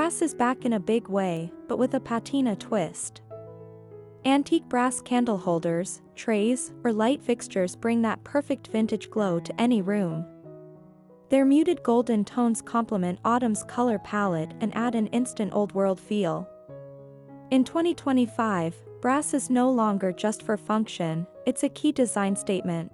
Brass is back in a big way, but with a patina twist. Antique brass candle holders, trays, or light fixtures bring that perfect vintage glow to any room. Their muted golden tones complement autumn's color palette and add an instant old-world feel. In 2025, brass is no longer just for function, it's a key design statement.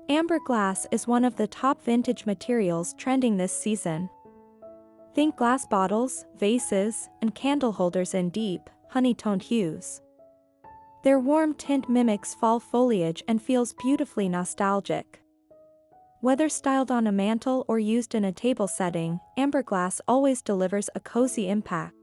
Amber glass is one of the top vintage materials trending this season. Think glass bottles, vases, and candle holders in deep, honey-toned hues. Their warm tint mimics fall foliage and feels beautifully nostalgic. Whether styled on a mantle or used in a table setting, amber glass always delivers a cozy impact.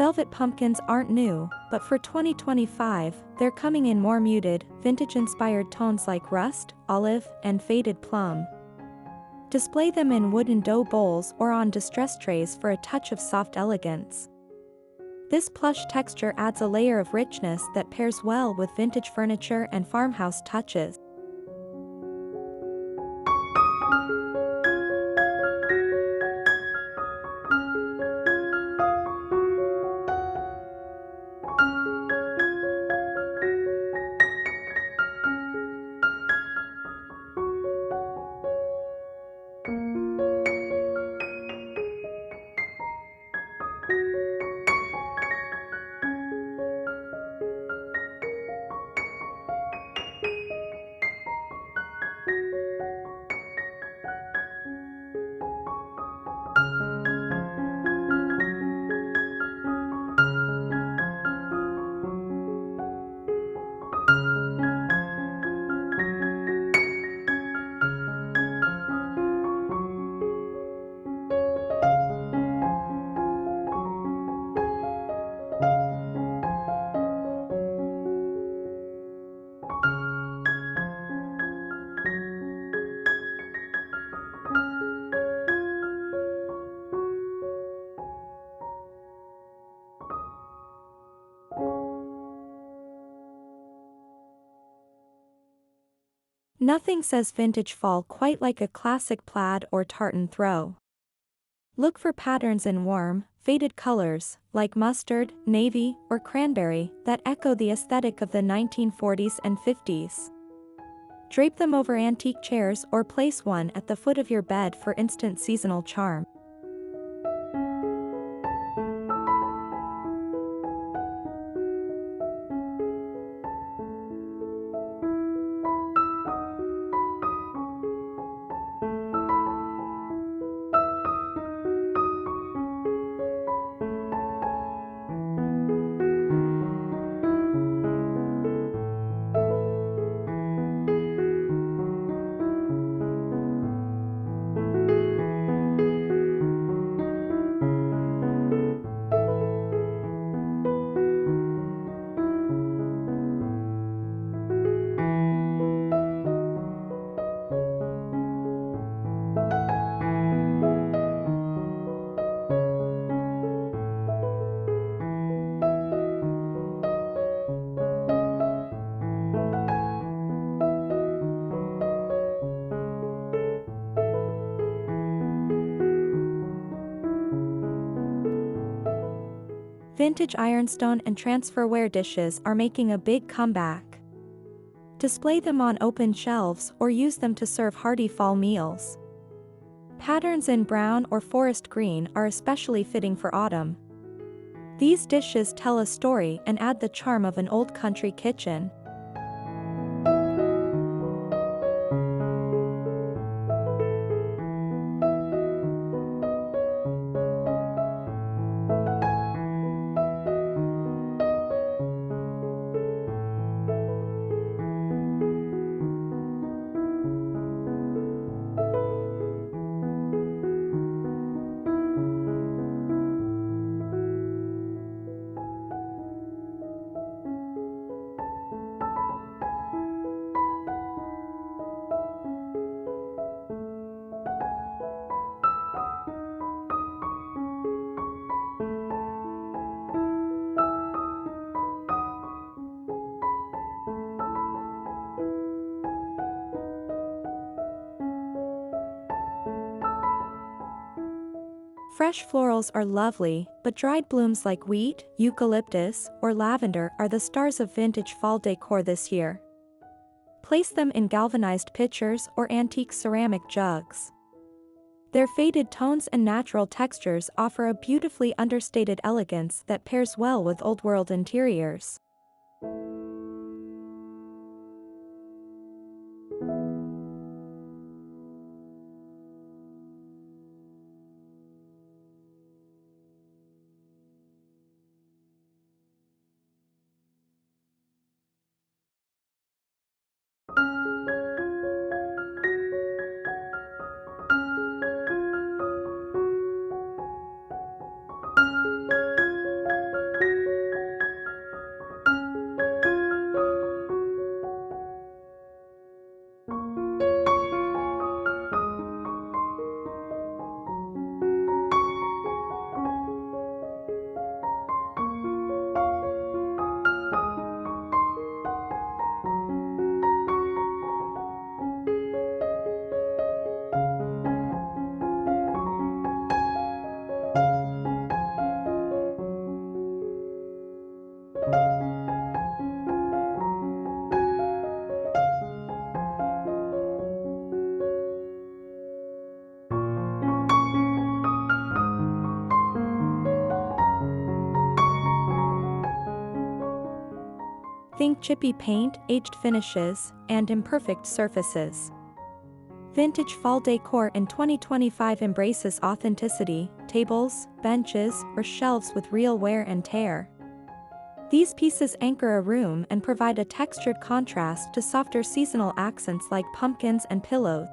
Velvet pumpkins aren't new, but for 2025, they're coming in more muted, vintage-inspired tones like rust, olive, and faded plum. Display them in wooden dough bowls or on distressed trays for a touch of soft elegance. This plush texture adds a layer of richness that pairs well with vintage furniture and farmhouse touches. Nothing says vintage fall quite like a classic plaid or tartan throw. Look for patterns in warm, faded colors, like mustard, navy, or cranberry, that echo the aesthetic of the 1940s and 50s. Drape them over antique chairs or place one at the foot of your bed for instant seasonal charm. Vintage Ironstone and Transferware dishes are making a big comeback. Display them on open shelves or use them to serve hearty fall meals. Patterns in brown or forest green are especially fitting for autumn. These dishes tell a story and add the charm of an old country kitchen. Fresh florals are lovely, but dried blooms like wheat, eucalyptus, or lavender are the stars of vintage fall decor this year. Place them in galvanized pitchers or antique ceramic jugs. Their faded tones and natural textures offer a beautifully understated elegance that pairs well with old-world interiors. Think chippy paint, aged finishes, and imperfect surfaces. Vintage fall decor in 2025 embraces authenticity, tables, benches, or shelves with real wear and tear. These pieces anchor a room and provide a textured contrast to softer seasonal accents like pumpkins and pillows.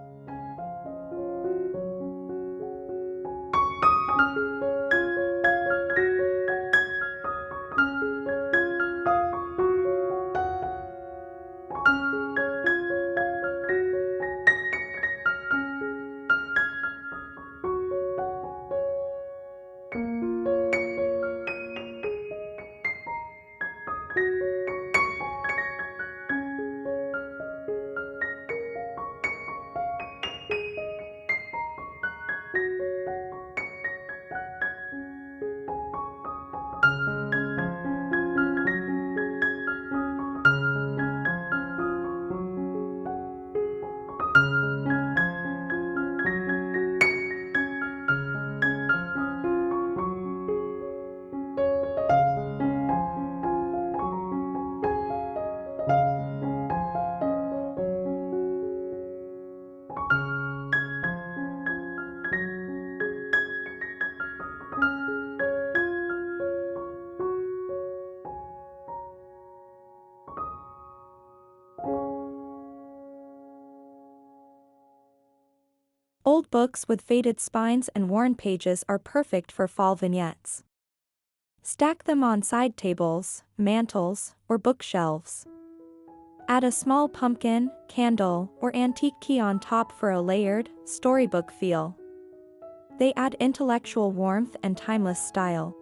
Old books with faded spines and worn pages are perfect for fall vignettes. Stack them on side tables, mantels, or bookshelves. Add a small pumpkin, candle, or antique key on top for a layered, storybook feel. They add intellectual warmth and timeless style.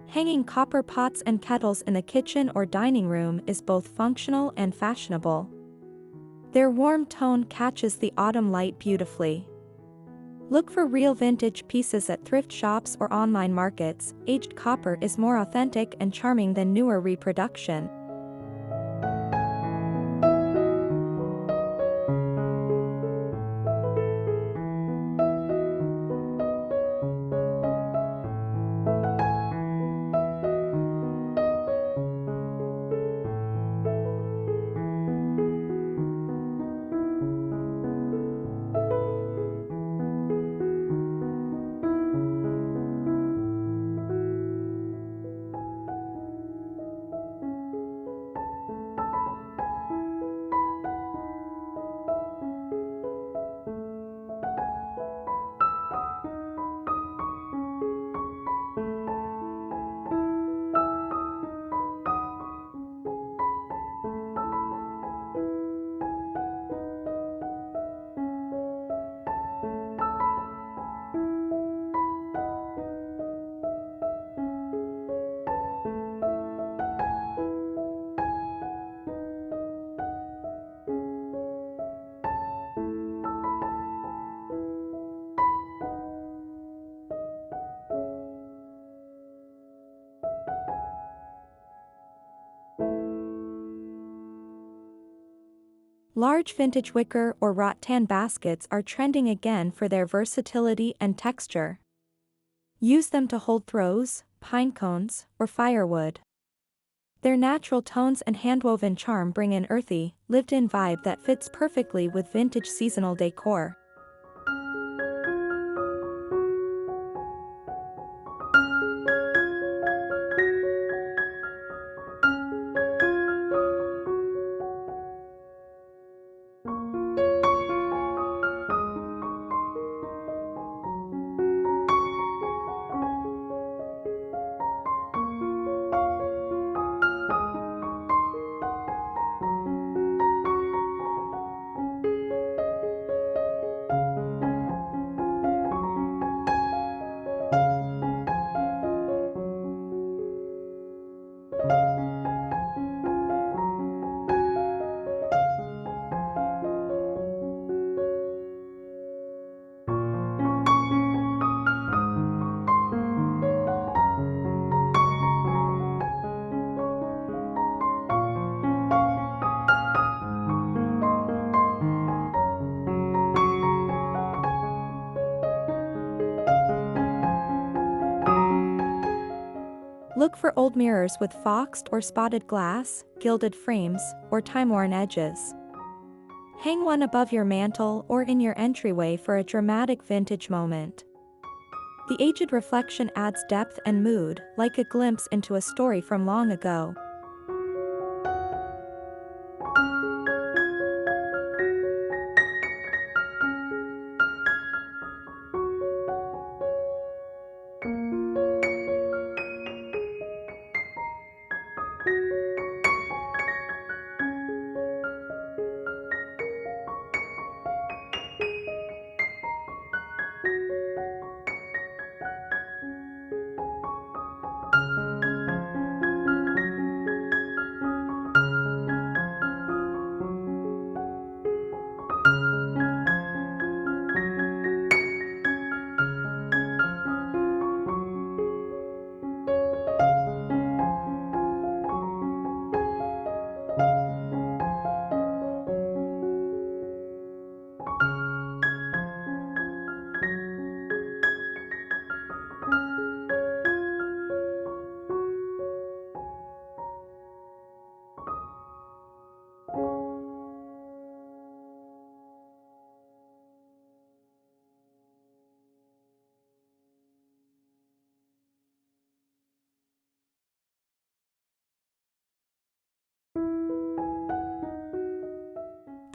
Hanging copper pots and kettles in the kitchen or dining room is both functional and fashionable. Their warm tone catches the autumn light beautifully. Look for real vintage pieces at thrift shops or online markets. Aged copper is more authentic and charming than newer reproduction. Large vintage wicker or rattan baskets are trending again for their versatility and texture. Use them to hold throws, pine cones, or firewood. Their natural tones and handwoven charm bring an earthy, lived-in vibe that fits perfectly with vintage seasonal decor. Look for old mirrors with foxed or spotted glass, gilded frames, or time-worn edges. Hang one above your mantel or in your entryway for a dramatic vintage moment. The aged reflection adds depth and mood, like a glimpse into a story from long ago.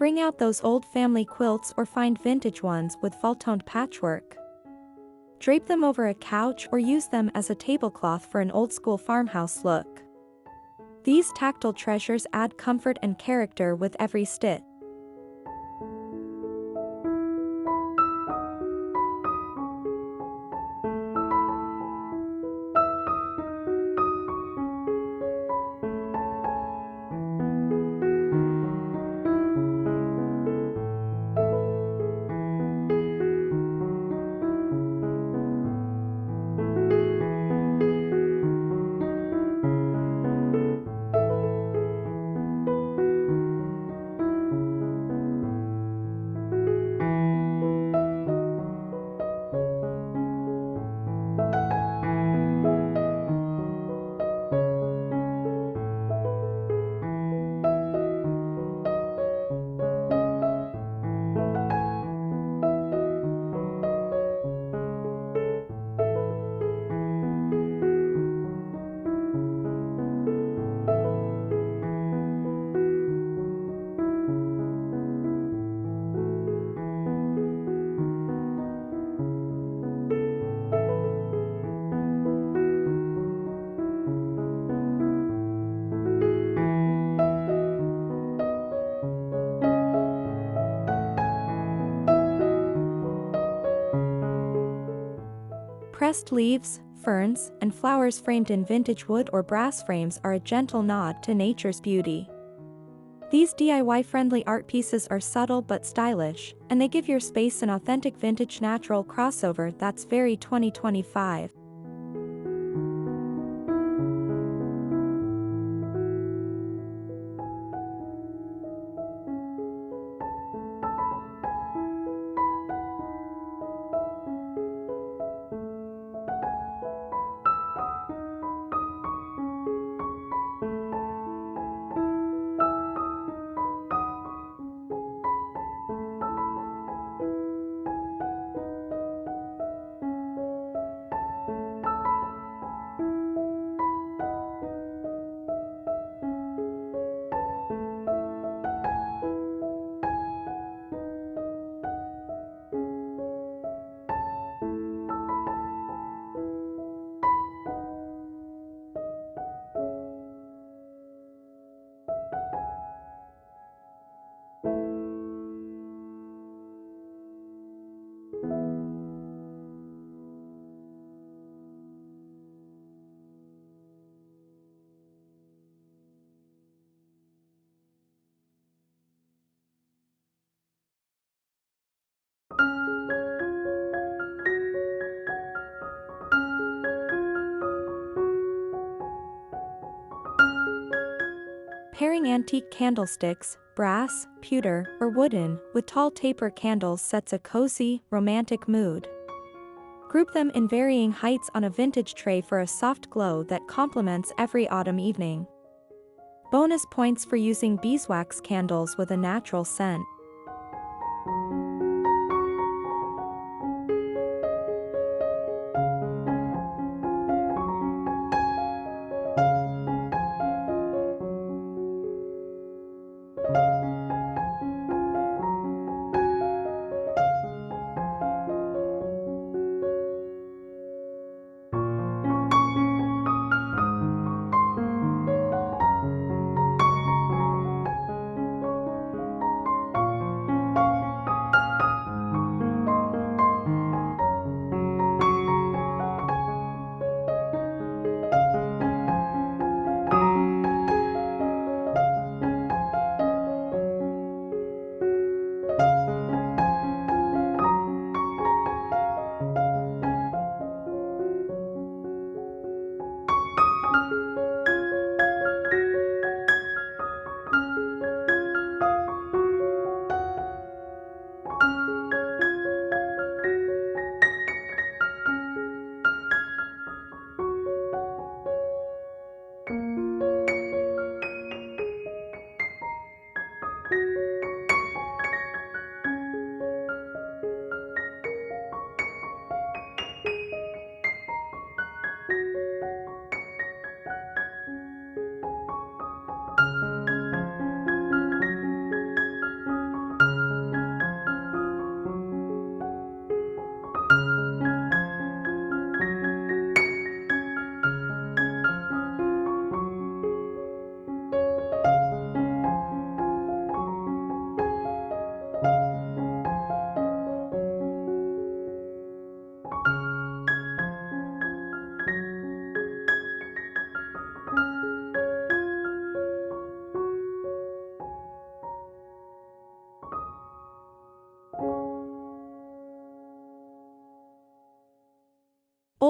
Bring out those old family quilts or find vintage ones with fall-toned patchwork. Drape them over a couch or use them as a tablecloth for an old-school farmhouse look. These tactile treasures add comfort and character with every stitch. Pressed leaves, ferns, and flowers framed in vintage wood or brass frames are a gentle nod to nature's beauty. These DIY-friendly art pieces are subtle but stylish, and they give your space an authentic vintage natural crossover that's very 2025. Pairing antique candlesticks, brass, pewter, or wooden, with tall taper candles sets a cozy, romantic mood. Group them in varying heights on a vintage tray for a soft glow that complements every autumn evening. Bonus points for using beeswax candles with a natural scent.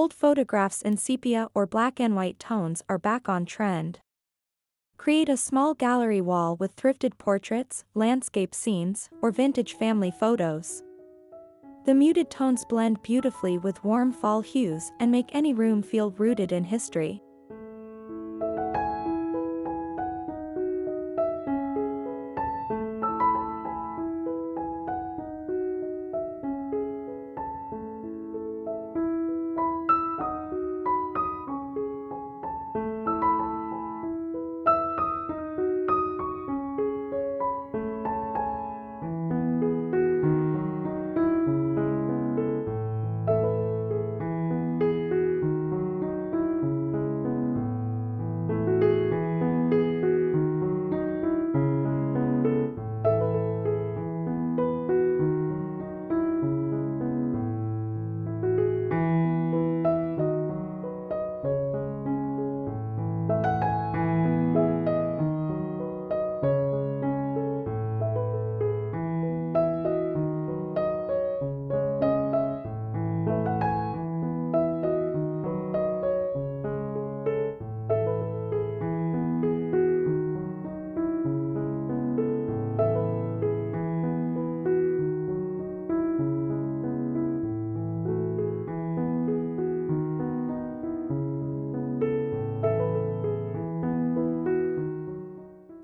Old photographs in sepia or black and white tones are back on trend. Create a small gallery wall with thrifted portraits, landscape scenes, or vintage family photos. The muted tones blend beautifully with warm fall hues and make any room feel rooted in history.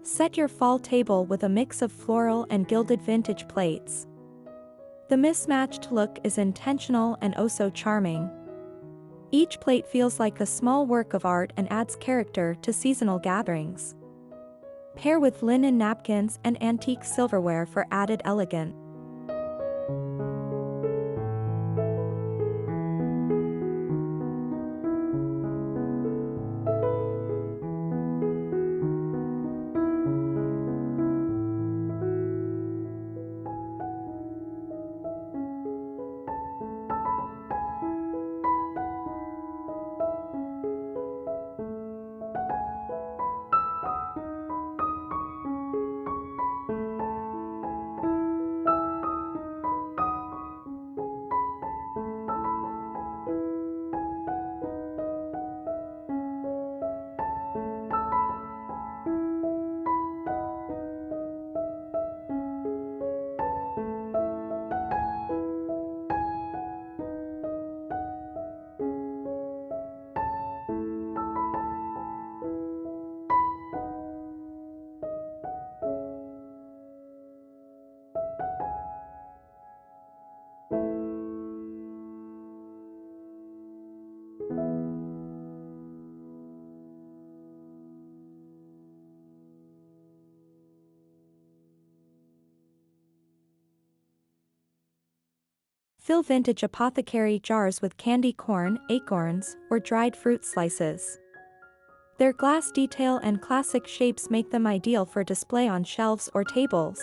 Set your fall table with a mix of floral and gilded vintage plates. The mismatched look is intentional and oh so charming. Each plate feels like a small work of art and adds character to seasonal gatherings. Pair with linen napkins and antique silverware for added elegance. Fill vintage Apothecary jars with candy corn, acorns, or dried fruit slices. Their glass detail and classic shapes make them ideal for display on shelves or tables.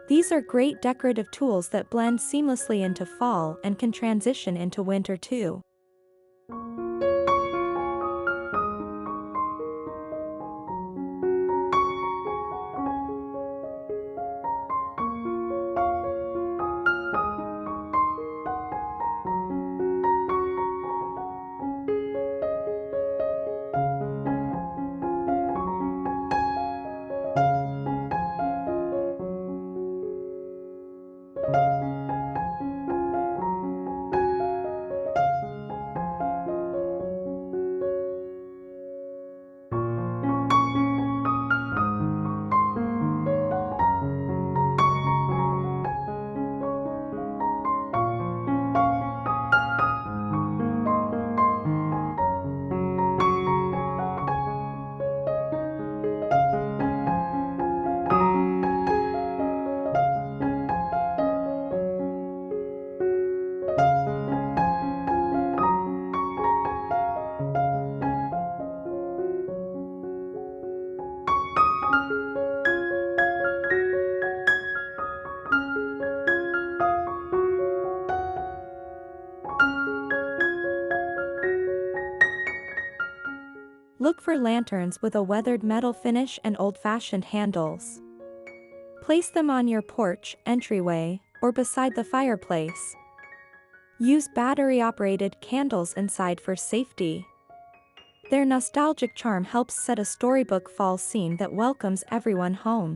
These are great decorative tools that blend seamlessly into fall and can transition into winter too. Look for lanterns with a weathered metal finish and old-fashioned handles. Place them on your porch, entryway, or beside the fireplace. Use battery-operated candles inside for safety. Their nostalgic charm helps set a storybook fall scene that welcomes everyone home.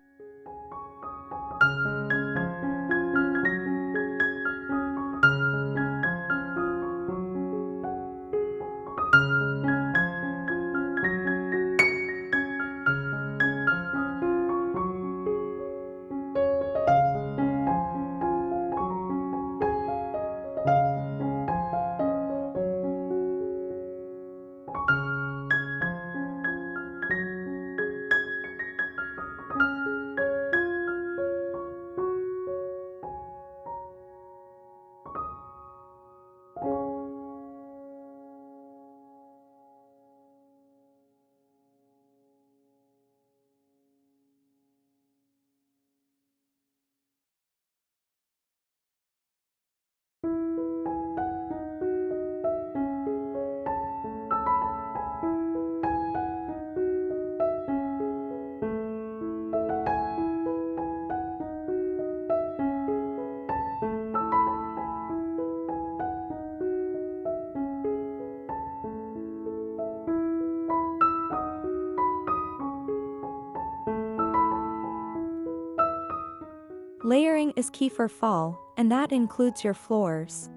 Layering is key for fall, and that includes your floors.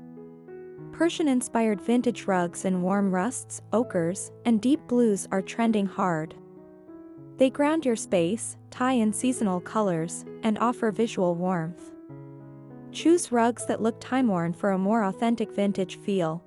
Persian-inspired vintage rugs in warm rusts, ochres, and deep blues are trending hard. They ground your space, tie in seasonal colors, and offer visual warmth. Choose rugs that look time-worn for a more authentic vintage feel.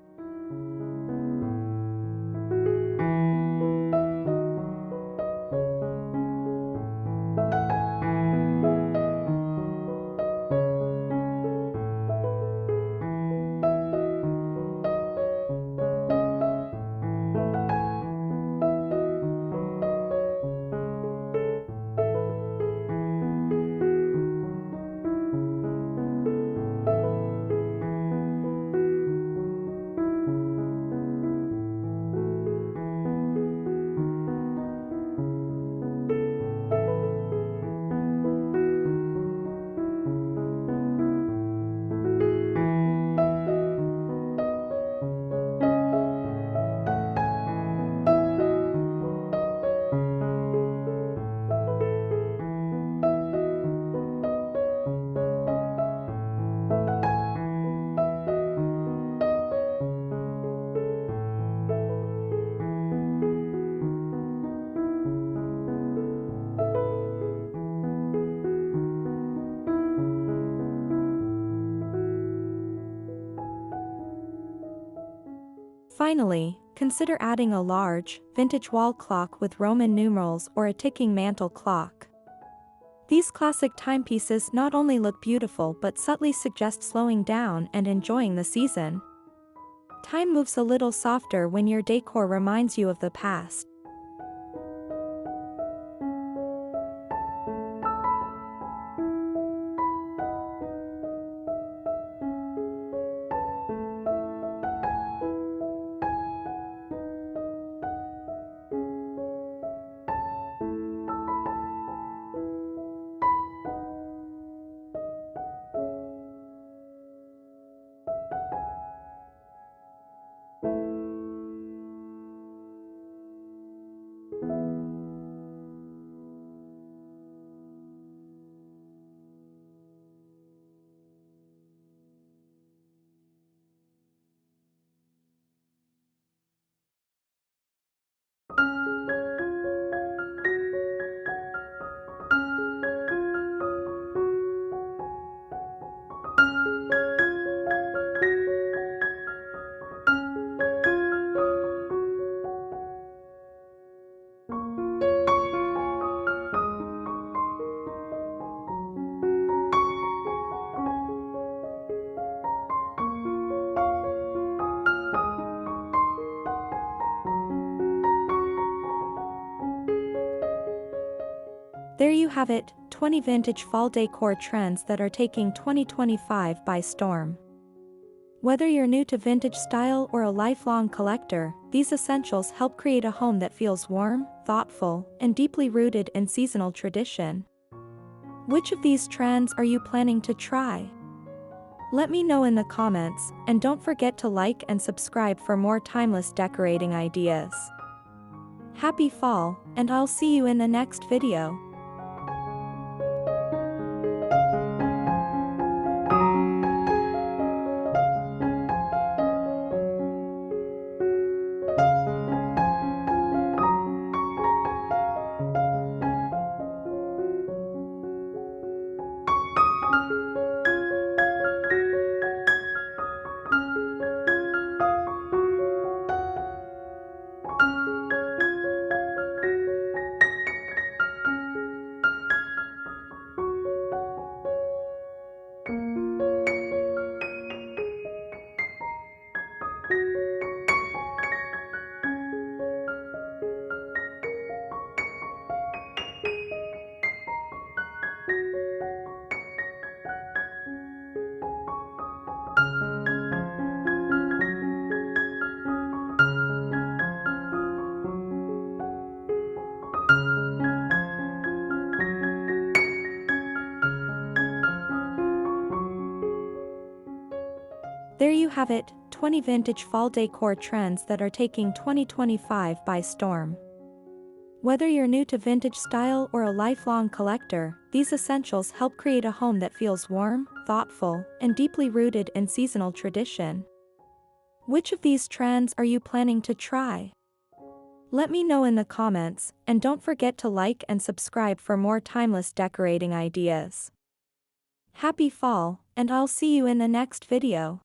Finally, consider adding a large, vintage wall clock with Roman numerals or a ticking mantle clock. These classic timepieces not only look beautiful but subtly suggest slowing down and enjoying the season. Time moves a little softer when your decor reminds you of the past. There you have it, 20 vintage fall decor trends that are taking 2025 by storm. Whether you're new to vintage style or a lifelong collector, these essentials help create a home that feels warm, thoughtful, and deeply rooted in seasonal tradition. Which of these trends are you planning to try? Let me know in the comments, and don't forget to like and subscribe for more timeless decorating ideas. Happy fall, and I'll see you in the next video. There you have it, 20 vintage fall decor trends that are taking 2025 by storm. Whether you're new to vintage style or a lifelong collector, these essentials help create a home that feels warm, thoughtful, and deeply rooted in seasonal tradition. Which of these trends are you planning to try? Let me know in the comments, and don't forget to like and subscribe for more timeless decorating ideas. Happy fall, and I'll see you in the next video.